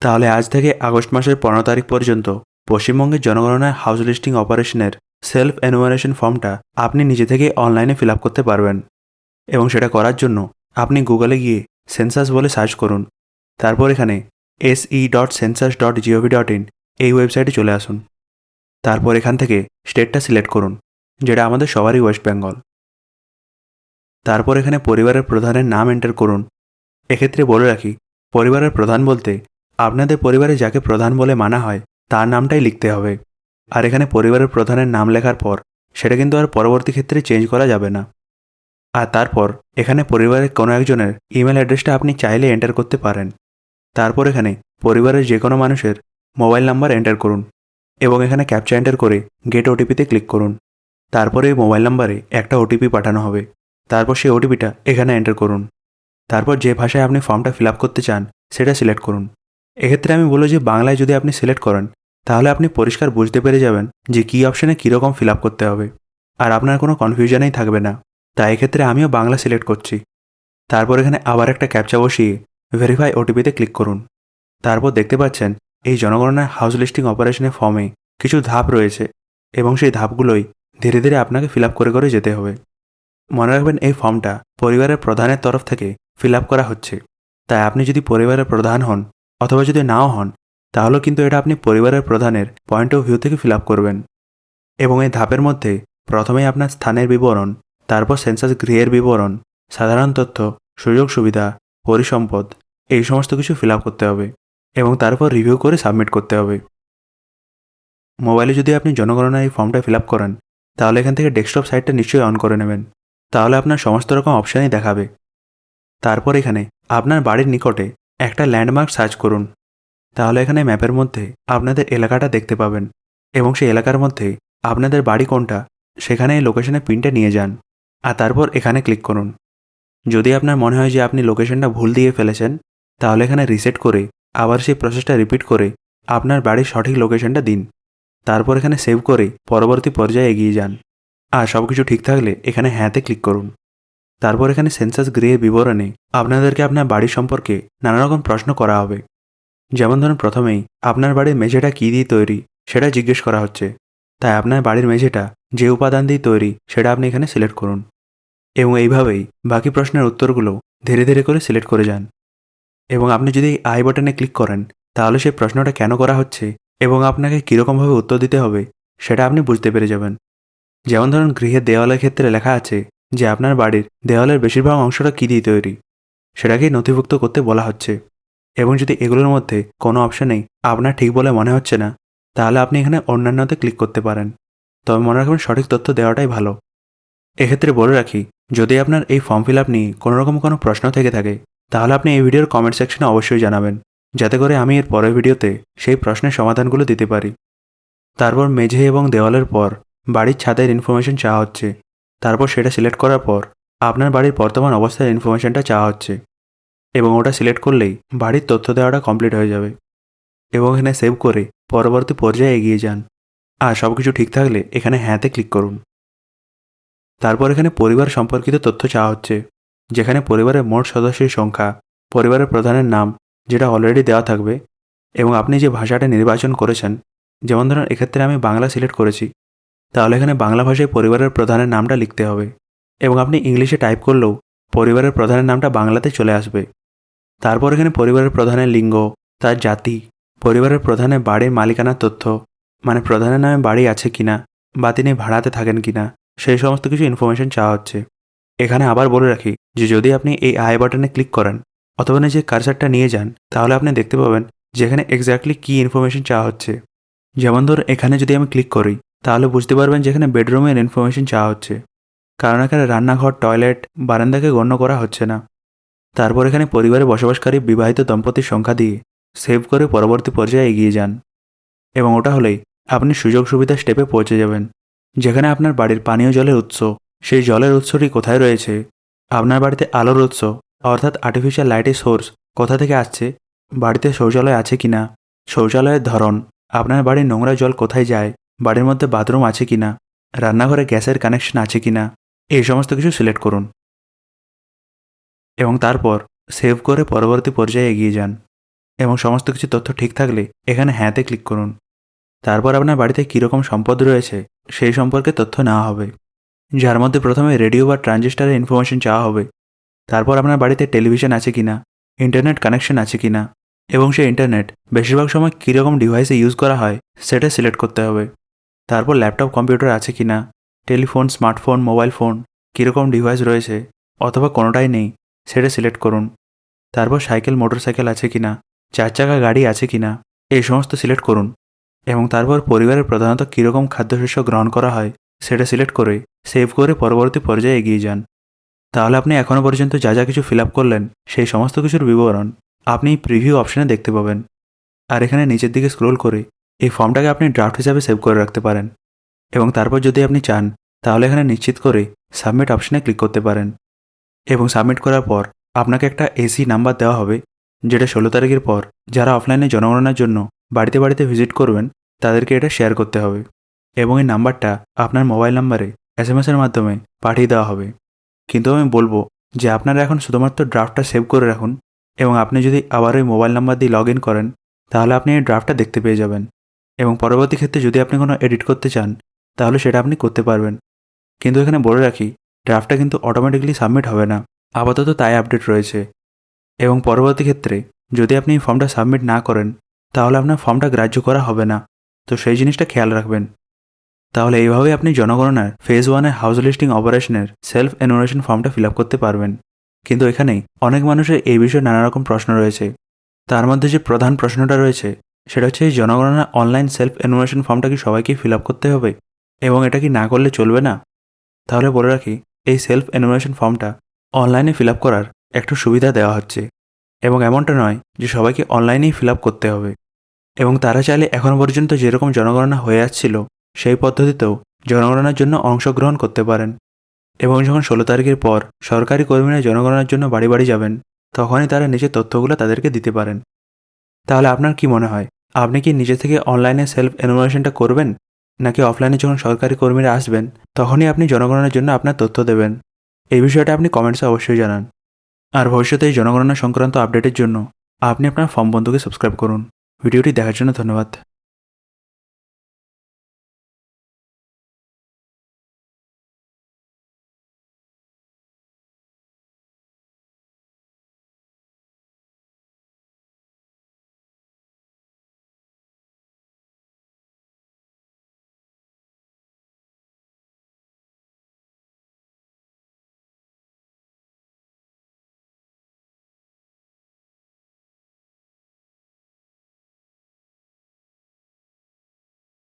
তাহলে আজ থেকে আগস্ট মাসের 15 তারিখ পর্যন্ত পশ্চিমবঙ্গের জনগণনার হাউস লিস্টিং অপারেশনের সেলফ এনুমারেশন ফর্মটা আপনি নিজে থেকে অনলাইনে ফিল আপ করতে পারবেন। এবং সেটা করার জন্য আপনি গুগলে গিয়ে সেন্সাস বলে সার্চ করুন। তারপর এখানে se.census.gov.in এই ওয়েবসাইটে চলে আসুন। তারপর এখান থেকে স্টেটটা সিলেক্ট করুন, যেটা আমাদের সবারই ওয়েস্ট বেঙ্গল। তারপর এখানে পরিবারের প্রধানের নাম এন্টার করুন। এক্ষেত্রে বলে রাখি, পরিবারের প্রধান বলতে আপনাদের পরিবারে যাকে প্রধান বলে মানা হয় তার নামটাই লিখতে হবে। আর এখানে পরিবারের প্রধানের নাম লেখার পর সেটা কিন্তু আর পরবর্তী ক্ষেত্রে চেঞ্জ করা যাবে না। আর তারপর এখানে পরিবারের কোনো একজনের ইমেল অ্যাড্রেসটা আপনি চাইলে এন্টার করতে পারেন। তারপর এখানে পরিবারের যে কোনো মানুষের মোবাইল নাম্বার এন্টার করুন এবং এখানে ক্যাপচা এন্টার করে গেট ওটিপিতে ক্লিক করুন। তারপরে এই মোবাইল নাম্বারে একটা ওটিপি পাঠানো হবে। তারপর সেই ওটিপিটা এখানে এন্টার করুন। তারপর যে ভাষায় আপনি ফর্মটা ফিল আপ করতে চান সেটা সিলেক্ট করুন। এক্ষেত্রে আমি বলব যে বাংলায় যদি আপনি সিলেক্ট করেন তাহলে আপনি পরিষ্কার বুঝতে পেরে যাবেন যে কী অপশানে কীরকম ফিল আপ করতে হবে, আর আপনার কোনো কনফিউশনেই থাকবে না। তাই এক্ষেত্রে আমিও বাংলা সিলেক্ট করছি। তারপর এখানে আবার একটা ক্যাপচা বসিয়ে ভেরিফাই ওটিপিতে ক্লিক করুন। তারপর দেখতে পাচ্ছেন এই জনগণনার হাউস লিস্টিং অপারেশনের ফর্মে কিছু ধাপ রয়েছে এবং সেই ধাপগুলোই ধীরে ধীরে আপনাকে ফিল আপ করে করে যেতে হবে। মনে রাখবেন এই ফর্মটা পরিবারের প্রধানের তরফ থেকে ফিল আপ করা হচ্ছে। তাই আপনি যদি পরিবারের প্রধান হন অথবা যদি নাও হন তাহলেও কিন্তু এটা আপনি পরিবারের প্রধানের পয়েন্ট অফ ভিউ থেকে ফিল আপ করবেন। এবং এই ধাপের মধ্যে প্রথমেই আপনার স্থানের বিবরণ, তারপর সেন্সাস গৃহের বিবরণ, সাধারণ তথ্য, সুযোগ সুবিধা, পরিসম্পদ এই সমস্ত কিছু ফিল আপ করতে হবে এবং তারপর রিভিউ করে সাবমিট করতে হবে। মোবাইলে যদি আপনি জনগণনার এই ফর্মটা ফিল আপ করেন তাহলে এখান থেকে ডেস্কটপ সাইটটা নিশ্চয়ই অন করে নেবেন, তাহলে আপনার সমস্ত রকম অপশানই দেখাবে। তারপর এখানে আপনার বাড়ির নিকটে একটা ল্যান্ডমার্ক সার্চ করুন। তাহলে এখানে ম্যাপের মধ্যে আপনাদের এলাকাটা দেখতে পাবেন এবং সেই এলাকার মধ্যে আপনাদের বাড়ি কোনটা সেখানে এই লোকেশনের পিনটা নিয়ে যান আর তারপর এখানে ক্লিক করুন। যদি আপনার মনে হয় যে আপনি লোকেশনটা ভুল দিয়ে ফেলেছেন তাহলে এখানে রিসেট করে আবার সেই প্রসেসটা রিপিট করে আপনার বাড়ির সঠিক লোকেশনটা দিন। তারপর এখানে সেভ করে পরবর্তী পর্যায়ে এগিয়ে যান। আর সব কিছু ঠিক থাকলে এখানে হ্যাঁতে ক্লিক করুন। তারপর এখানে সেন্সাস গৃহের বিবরণে আপনাদেরকে আপনার বাড়ির সম্পর্কে নানা রকম প্রশ্ন করা হবে। যেমন ধরুন প্রথমেই আপনার বাড়ির মেঝেটা কী দিয়ে তৈরি সেটা জিজ্ঞেস করা হচ্ছে। তাই আপনার বাড়ির মেঝেটা যে উপাদান দিয়ে তৈরি সেটা আপনি এখানে সিলেক্ট করুন এবং এইভাবেই বাকি প্রশ্নের উত্তরগুলো ধীরে ধীরে করে সিলেক্ট করে যান। এবং আপনি যদি আই বাটনে ক্লিক করেন তাহলে সেই প্রশ্নটা কেন করা হচ্ছে এবং আপনাকে কীরকমভাবে উত্তর দিতে হবে সেটা আপনি বুঝতে পেরে যাবেন। যেমন ধরুন গৃহের দেওয়ালের ক্ষেত্রে লেখা আছে যে আপনার বাড়ির দেওয়ালের বেশিরভাগ অংশটা কী দিয়ে তৈরি, সেটাকেই নথিভুক্ত করতে বলা হচ্ছে। এবং যদি এগুলোর মধ্যে কোনো অপশানেই আপনার ঠিক বলে মনে হচ্ছে না তাহলে আপনি এখানে অন্যান্যতে ক্লিক করতে পারেন। তবে মনে রাখবেন সঠিক তথ্য দেওয়াটাই ভালো। এক্ষেত্রে বলে রাখি, যদি আপনার এই ফর্ম ফিল আপ নিয়ে কোনোরকম কোনো প্রশ্ন থেকে থাকে তাহলে আপনি এই ভিডিওর কমেন্ট সেকশনে অবশ্যই জানাবেন, যাতে করে আমি এর পরের ভিডিওতে সেই প্রশ্নের সমাধানগুলো দিতে পারি। তারপর মেঝে এবং দেওয়ালের পর বাড়ির ছাদের ইনফরমেশন চাওয়া হচ্ছে। তারপর সেটা সিলেক্ট করার পর আপনার বাড়ির বর্তমান অবস্থার ইনফরমেশনটা চাওয়া হচ্ছে এবং ওটা সিলেক্ট করলেই বাড়ির তথ্য দেওয়াটা কমপ্লিট হয়ে যাবে। এবং এখানে সেভ করে পরবর্তী পর্যায়ে এগিয়ে যান। আর সব কিছু ঠিক থাকলে এখানে হ্যাঁতে ক্লিক করুন। তারপর এখানে পরিবার সম্পর্কিত তথ্য চাওয়া হচ্ছে, যেখানে পরিবারের মোট সদস্যের সংখ্যা, পরিবারের প্রধানের নাম যেটা অলরেডি দেওয়া থাকবে এবং আপনি যে ভাষাটা নির্বাচন করেছেন। যেমন ধরুন এক্ষেত্রে আমি বাংলা সিলেক্ট করেছি, তাহলে এখানে বাংলা ভাষায় পরিবারের প্রধানের নামটা লিখতে হবে এবং আপনি ইংলিশে টাইপ করলেও পরিবারের প্রধানের নামটা বাংলাতে চলে আসবে। তারপর এখানে পরিবারের প্রধানের লিঙ্গ, তার জাতি, পরিবারের প্রধানের বাড়ির মালিকানার তথ্য, মানে প্রধানের নামে বাড়ি আছে কিনা বা তিনি ভাড়াতে থাকেন কিনা, সেই সমস্ত কিছু ইনফরমেশন চাওয়া হচ্ছে। এখানে আবার বলে রাখি যে যদি আপনি এই আই বাটনে ক্লিক করেন অথবা যে কারসারটা নিয়ে যান তাহলে আপনি দেখতে পাবেন যে এখানে এক্স্যাক্টলি কী ইনফরমেশন চাওয়া হচ্ছে। যেমন ধর এখানে যদি আমি ক্লিক করি তাহলে বুঝতে পারবেন যে এখানে বেডরুমের ইনফরমেশন চাওয়া হচ্ছে, কারণ এখানে রান্নাঘর, টয়লেট, বারান্দাকে গণ্য করা হচ্ছে না। তারপর এখানে পরিবারে বসবাসকারী বিবাহিত দম্পতির সংখ্যা দিয়ে সেভ করে পরবর্তী পর্যায়ে এগিয়ে যান এবং ওটা হলেই আপনি সুযোগ সুবিধা স্টেপে পৌঁছে যাবেন, যেখানে আপনার বাড়ির পানীয় জলের উৎস, সেই জলের উৎসটি কোথায় রয়েছে, আপনার বাড়িতে আলোর উৎস অর্থাৎ আর্টিফিশিয়াল লাইটের সোর্স কোথা থেকে আসছে, বাড়িতে শৌচালয় আছে কিনা, শৌচালয়ের ধরন, আপনার বাড়ির নোংরা জল কোথায় যায়, বাড়ির মধ্যে বাথরুম আছে কিনা, রান্নাঘরে গ্যাসের কানেকশন আছে কিনা, এই সমস্ত কিছু সিলেক্ট করুন এবং তারপর সেভ করে পরবর্তী পর্যায়ে এগিয়ে যান। এবং সমস্ত কিছু তথ্য ঠিক থাকলে এখানে হ্যাঁতে ক্লিক করুন। তারপর আপনার বাড়িতে কীরকম সম্পদ রয়েছে সেই সম্পর্কে তথ্য নেওয়া হবে, যার মধ্যে প্রথমে রেডিও বা ট্রানজিস্টারের ইনফরমেশন চাওয়া হবে। তারপর আপনার বাড়িতে টেলিভিশন আছে কিনা, ইন্টারনেট কানেকশন আছে কিনা, এবং সেই ইন্টারনেট বেশিরভাগ সময় কীরকম ডিভাইসে ইউজ করা হয় সেটা সিলেক্ট করতে হবে। তারপর ল্যাপটপ কম্পিউটার আছে কিনা, টেলিফোন, স্মার্টফোন, মোবাইল ফোন কীরকম ডিভাইস রয়েছে অথবা কোনোটাই নেই সেটা সিলেক্ট করুন। তারপর সাইকেল, মোটরসাইকেল আছে কিনা, 4 চাকা গাড়ি আছে কিনা, এই সমস্ত সিলেক্ট করুন। এবং তারপর পরিবারের প্রধানত কীরকম খাদ্যশস্য গ্রহণ করা হয় সেটা সিলেক্ট করে সেভ করে পরবর্তী পর্যায়ে এগিয়ে যান। তাহলে আপনি এখনও পর্যন্ত যা যা কিছু ফিল আপ করলেন সেই সমস্ত কিছুর বিবরণ আপনি প্রিভিউ অপশানে দেখতে পাবেন। আর এখানে নিচের দিকে স্ক্রোল করে এই ফর্মটাকে আপনি ড্রাফট হিসাবে সেভ করে রাখতে পারেন। এবং তারপর যদি আপনি চান তাহলে এখানে নিশ্চিত করে সাবমিট অপশানে ক্লিক করতে পারেন। এবং সাবমিট করার পর আপনাকে একটা এসি নাম্বার দেওয়া হবে, যেটা 16 তারিখের পর যারা অফলাইনে জনগণনার জন্য বাড়িতে বাড়িতে ভিজিট করবেন তাদেরকে এটা শেয়ার করতে হবে। এবং এই নাম্বারটা আপনার মোবাইল নাম্বারে SMS-এর মাধ্যমে পাঠিয়ে দেওয়া হবে। কিন্তু আমি বলবো যে আপনারা এখন শুধুমাত্র ড্রাফটটা সেভ করে রাখুন, এবং আপনি যদি আবার ওই মোবাইল নাম্বার দিয়ে লগ ইন করেন তাহলে আপনি এই ড্রাফটটা দেখতে পেয়ে যাবেন। এবং পরবর্তী ক্ষেত্রে যদি আপনি কোনো এডিট করতে চান তাহলে সেটা আপনি করতে পারবেন। কিন্তু এখানে বলে রাখি, ড্রাফটটা কিন্তু অটোমেটিক্যালি সাবমিট হবে না, আপাতত তাই আপডেট রয়েছে। এবং পরবর্তী ক্ষেত্রে যদি আপনি এই ফর্মটা সাবমিট না করেন তাহলে আপনার ফর্মটা গ্রাহ্য করা হবে না, তো সেই জিনিসটা খেয়াল রাখবেন। তাহলে এইভাবেই আপনি জনগণনার ফেজ 1-এর হাউস লিস্টিং অপারেশনের সেলফ এনুমারেশন ফর্মটা ফিল আপ করতে পারবেন। কিন্তু এখানেই অনেক মানুষের এই বিষয়ে নানা রকম প্রশ্ন রয়েছে। তার মধ্যে যে প্রধান প্রশ্নটা রয়েছে সেটা হচ্ছে, এই জনগণনা অনলাইন সেলফ এনুমারেশন ফর্মটা কি সবাইকেই ফিল আপ করতে হবে এবং এটা কি না করলে চলবে না? তাহলে বলে রাখি, এই সেলফ এনুমারেশন ফর্মটা অনলাইনে ফিল আপ করার একটু সুবিধা দেওয়া হচ্ছে, এবং এমনটা নয় যে সবাইকে অনলাইনেই ফিল আপ করতে হবে। এবং তারা চাইলে এখনও পর্যন্ত যেরকম জনগণনা হয়ে আসছিল সেই পদ্ধতিতেও জনগণনার জন্য অংশগ্রহণ করতে পারেন। এবং যখন 16 তারিখের পর সরকারি কর্মীরা জনগণনার জন্য বাড়ি বাড়ি যাবেন তখনই তারা নিজের তথ্যগুলো তাদেরকে দিতে পারেন। তাহলে আপনার কি মনে হয়, আপনি কি নিজে থেকে অনলাইনে সেলফ এনুমারেশনটা করবেন, নাকি অফলাইনে যখন সরকারি কর্মীরা আসবেন তখনই আপনি জনগণনার জন্য আপনার তথ্য দেবেন? এই বিষয়টা আপনি কমেন্টসে অবশ্যই জানান। আর ভবিষ্যতে এই জনগণনা সংক্রান্ত আপডেটের জন্য আপনি আপনার ফর্ম বন্ধুকে সাবস্ক্রাইব করুন। ভিডিওটি দেখার জন্য ধন্যবাদ।